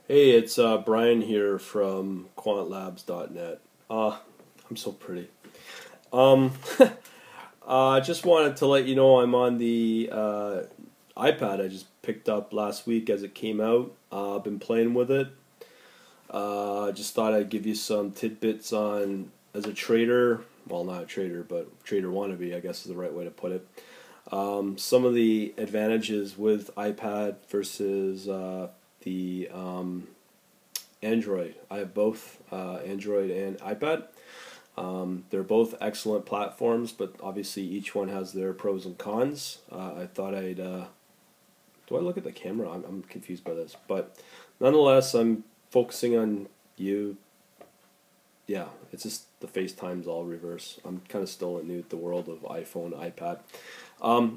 Hey, it's Brian here from quantlabs.net. I'm so pretty. Um, I just wanted to let you know I'm on the iPad I just picked up last week as it came out. I've been playing with it. Just thought I'd give you some tidbits on, as a trader, well, not a trader, but trader wannabe, I guess is the right way to put it. Some of the advantages with iPad versus the Android. I have both Android and iPad. They're both excellent platforms, but obviously each one has their pros and cons. I thought I'd. Do I look at the camera? I'm confused by this, but nonetheless, I'm focusing on you. Yeah, it's just the FaceTime's all reverse. I'm kind of still new at the world of iPhone, iPad.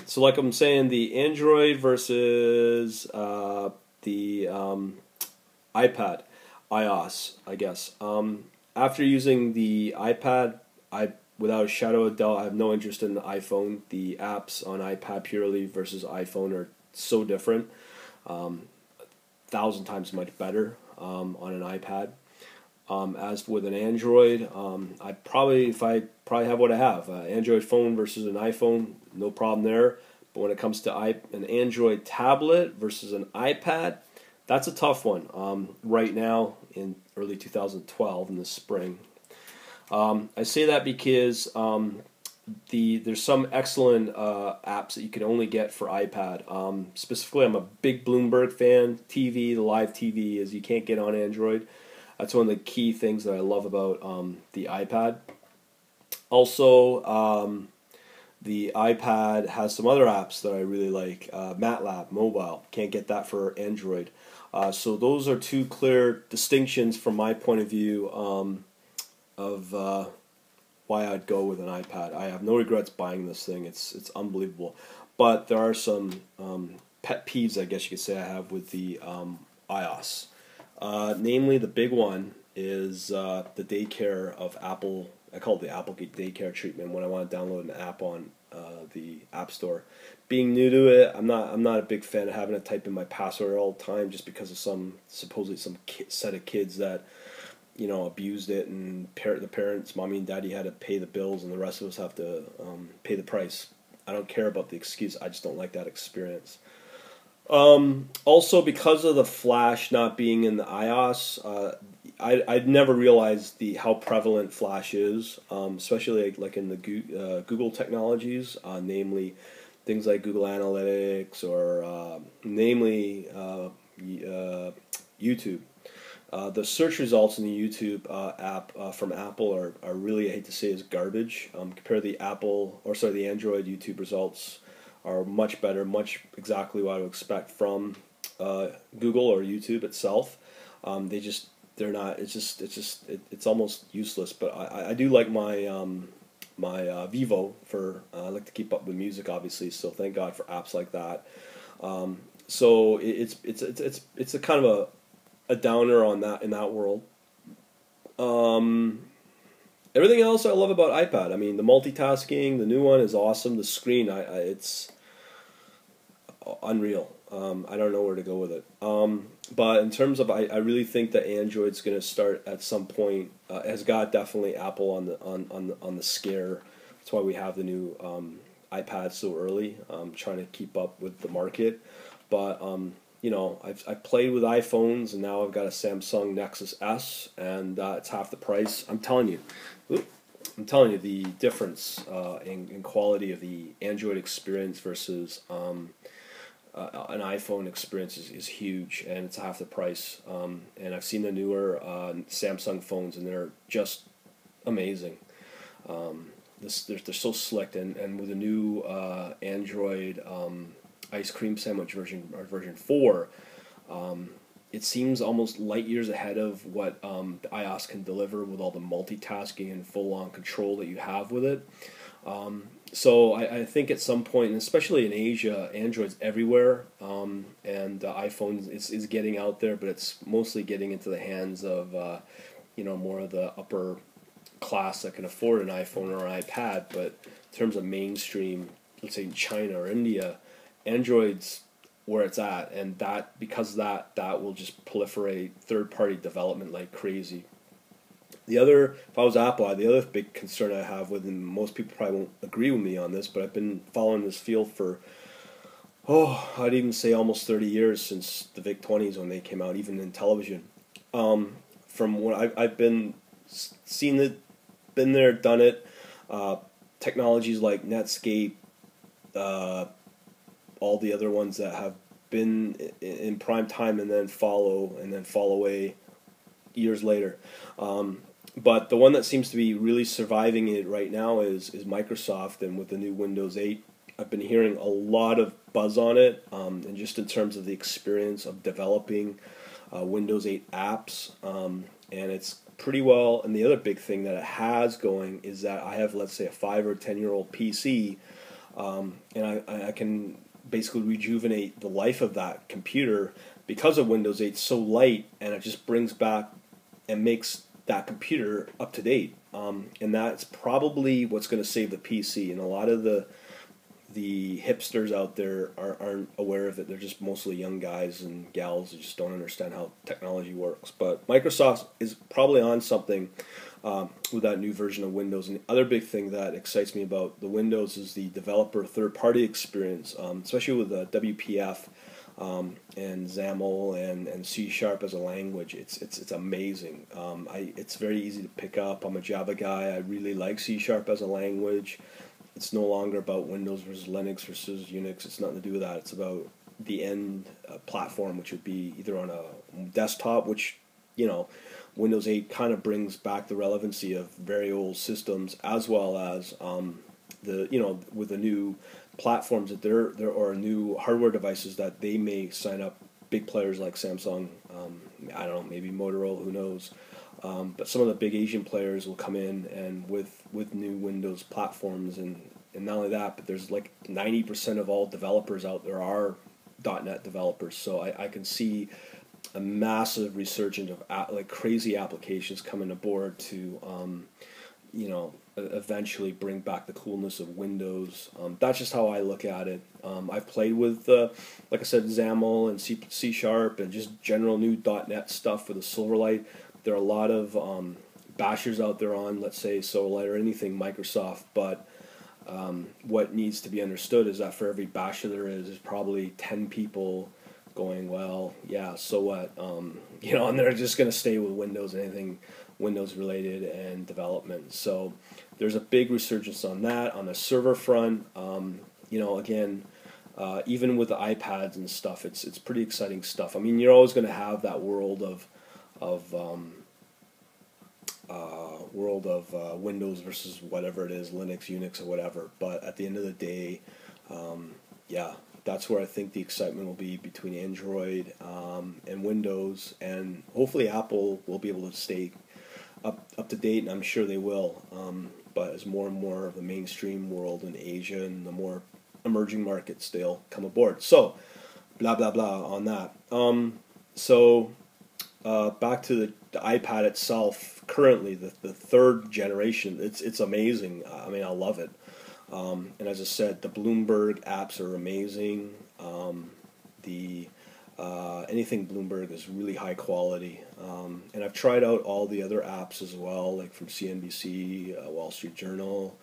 So like I'm saying, the Android versus the iPad, iOS, I guess. After using the iPad, without a shadow of a doubt, I have no interest in the iPhone. The apps on iPad purely versus iPhone are so different. 1,000 times much better on an iPad. As with an Android, if I probably have what I have, Android phone versus an iPhone, no problem there. But when it comes to an Android tablet versus an iPad, that's a tough one. Right now, in early 2012, in the spring, I say that because there's some excellent apps that you can only get for iPad. Specifically, I'm a big Bloomberg fan. The live TV, is you can't get on Android. That's one of the key things that I love about the iPad. Also, the iPad has some other apps that I really like. MATLAB, mobile. Can't get that for Android. So those are two clear distinctions from my point of view of why I'd go with an iPad. I have no regrets buying this thing. It's unbelievable. But there are some pet peeves, I guess you could say, I have with the iOS. Namely, the big one is the daycare of Apple. I call it the Applegate daycare treatment when I want to download an app on the App Store. Being new to it, I'm not a big fan of having to type in my password all the time just because of supposedly some set of kids that abused it, and the parents, mommy and daddy, had to pay the bills, and the rest of us have to pay the price. I don't care about the excuse. I just don't like that experience. Also, because of the Flash not being in the iOS, I'd never realized how prevalent Flash is, especially like in the Google technologies, namely things like Google Analytics or namely YouTube. The search results in the YouTube app from Apple are really, I hate to say, is garbage. Compare the the Android YouTube results are much better, much exactly what I would expect from Google or YouTube itself. They're not. It's almost useless. But I do like my Vivo for. I like to keep up with music, obviously. So thank God for apps like that. So it's a kind of a downer on that in that world. Everything else I love about iPad. I mean, the multitasking, the new one is awesome. The screen, it's unreal. I don't know where to go with it. But in terms of, I really think that Android's going to start at some point. Has got definitely Apple on the scare. That's why we have the new iPad so early. Trying to keep up with the market, but I've played with iPhones, and now I've got a Samsung Nexus S, and it's half the price. I'm telling you. The difference in quality of the Android experience versus an iPhone experience is huge, and it's half the price. And I've seen the newer Samsung phones, and they're just amazing. They're so slick, and with the new Android ice cream sandwich version 4, it seems almost light years ahead of what the iOS can deliver with all the multitasking and full-on control that you have with it. So I think at some point, and especially in Asia, Android's everywhere, and iPhone is getting out there, but it's mostly getting into the hands of more of the upper class that can afford an iPhone or an iPad. But in terms of mainstream, let's say in China or India, Android's where it's at, and that because of that will just proliferate third-party development like crazy. The other, if I was Apple, the other big concern I have with, and most people probably won't agree with me on this, but I've been following this field for, I'd even say almost 30 years, since the VIC-20s when they came out, even in television. From what I've been seen it, been there, done it. Technologies like Netscape, all the other ones that have been in prime time and then fall away years later. But the one that seems to be really surviving it right now is Microsoft, and with the new Windows 8, I've been hearing a lot of buzz on it, and just in terms of the experience of developing Windows 8 apps, and it's pretty well. And the other big thing that it has going is that I have, let's say, a 5 or 10-year-old PC, and I can basically rejuvenate the life of that computer because of Windows 8 so light, and it just brings back and makes that computer up to date, and that's probably what's going to save the PC. And a lot of the hipsters out there aren't aware of it. They're just mostly young guys and gals who just don't understand how technology works. But Microsoft is probably on something with that new version of Windows. And the other big thing that excites me about the Windows is the developer third-party experience, especially with WPF. And XAML and C# as a language, it's amazing. It's very easy to pick up. I'm a Java guy. I really like C# as a language. It's no longer about Windows versus Linux versus Unix. It's nothing to do with that. It's about the end platform, which would be either on a desktop, which, Windows 8 kind of brings back the relevancy of very old systems, as well as with the new platforms that there are new hardware devices that they may sign up big players like Samsung, I don't know, maybe Motorola, who knows, but some of the big Asian players will come in and with new Windows platforms, and not only that, but there's like 90% of all developers out there are .NET developers, so I can see a massive resurgence of like crazy applications coming aboard to eventually bring back the coolness of Windows. That's just how I look at it. I've played with, like I said, XAML and C# and just general new .NET stuff with the Silverlight. There are a lot of bashers out there on, let's say, Silverlight or anything Microsoft, but what needs to be understood is that for every basher there's probably 10 people going, well, yeah, so what? And they're just going to stay with Windows, anything Windows related and development. So there's a big resurgence on that. On the server front, again, even with the iPads and stuff, it's pretty exciting stuff. I mean, you're always going to have that world of Windows versus whatever it is, Linux, Unix, or whatever. But at the end of the day, that's where I think the excitement will be between Android and Windows, and hopefully Apple will be able to stay up to date, and I'm sure they will. But as more and more of the mainstream world in Asia and the more emerging markets, they'll come aboard. So, blah blah blah on that. Back to the iPad itself. Currently, the third generation, it's amazing. I mean, I love it. And as I said, the Bloomberg apps are amazing. Anything Bloomberg is really high quality. And I've tried out all the other apps as well, like from CNBC, Wall Street Journal,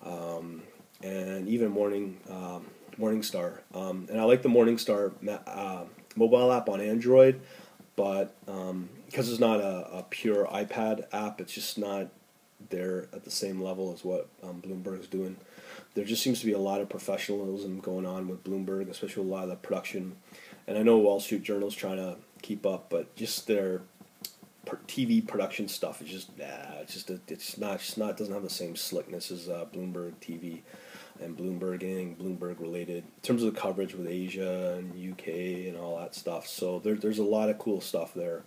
and even Morningstar. And I like the Morningstar mobile app on Android, but because it's not a pure iPad app, it's just not there at the same level as what Bloomberg's doing. There just seems to be a lot of professionalism going on with Bloomberg, especially with a lot of the production. And I know Wall Street Journal's trying to keep up, but just their TV production stuff is just it's not doesn't have the same slickness as Bloomberg TV and Bloomberg, anything Bloomberg related in terms of the coverage with Asia and UK and all that stuff. So there's a lot of cool stuff there.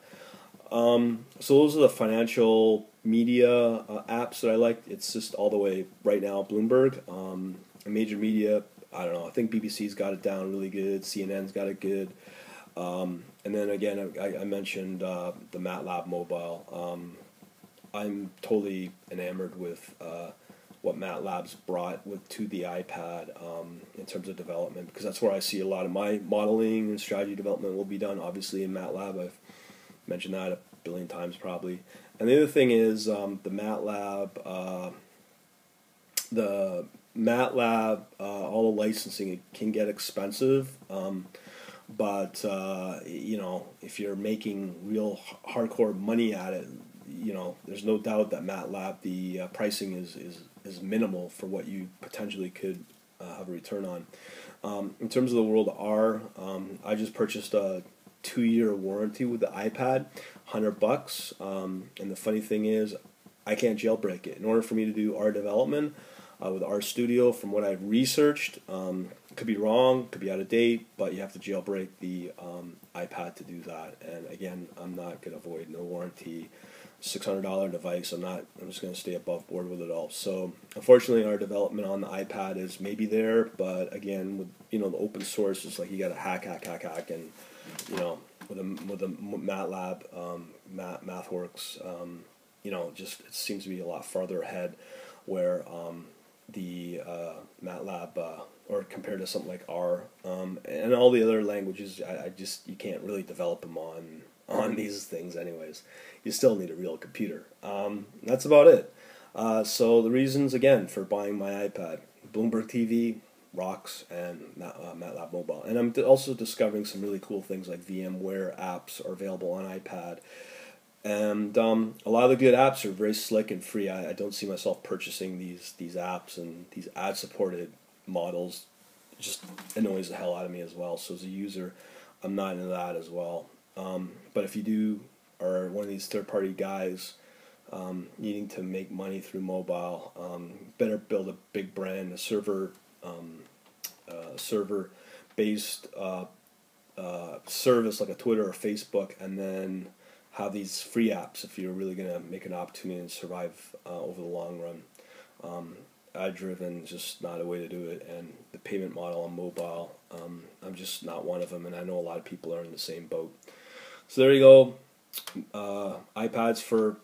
So those are the financial media apps that I like. It's just all the way right now Bloomberg. Major media, I don't know. I think BBC's got it down really good. CNN's got it good. And then again, I mentioned the MATLAB mobile. I'm totally enamored with what MATLab's brought to the iPad in terms of development, because that's where I see a lot of my modeling and strategy development will be done, obviously in MATLAB. I've mentioned that a billion times probably. And the other thing is the MATLAB, all the licensing, it can get expensive. But you know, if you're making real hardcore money at it, you know, there's no doubt that MATLAB, the pricing is minimal for what you potentially could have a return on. In terms of the world of R, I just purchased a 2-year warranty with the iPad, $100. And the funny thing is, I can't jailbreak it. In order for me to do R development with RStudio, from what I've researched, could be wrong, could be out of date, but you have to jailbreak the iPad to do that. And again, I'm not going to avoid no warranty, $600 device. I'm just going to stay above board with it all. So unfortunately, our development on the iPad is maybe there, but again, with the open source, it's like you got to hack, and with a MATLAB, MathWorks, just it seems to be a lot farther ahead, where the MATLAB, or compared to something like R, and all the other languages, you can't really develop them on these things anyways. You still need a real computer. That's about it. So the reasons, again, for buying my iPad: Bloomberg TV, rocks, and MATLAB Mobile. And I'm also discovering some really cool things like VMware apps are available on iPad. And a lot of the good apps are very slick and free. I don't see myself purchasing these apps, and these ad-supported models just annoys the hell out of me as well. So as a user, I'm not into that as well. But if you do are one of these third-party guys needing to make money through mobile, better build a big brand, a server-based service like a Twitter or Facebook, and then have these free apps if you're really going to make an opportunity and survive over the long run. Ad-driven is just not a way to do it, and the payment model on mobile, I'm just not one of them, and I know a lot of people are in the same boat. So there you go. iPads for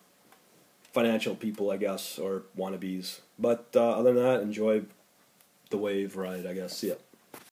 financial people, I guess, or wannabes. But other than that, enjoy the wave ride, I guess. See ya.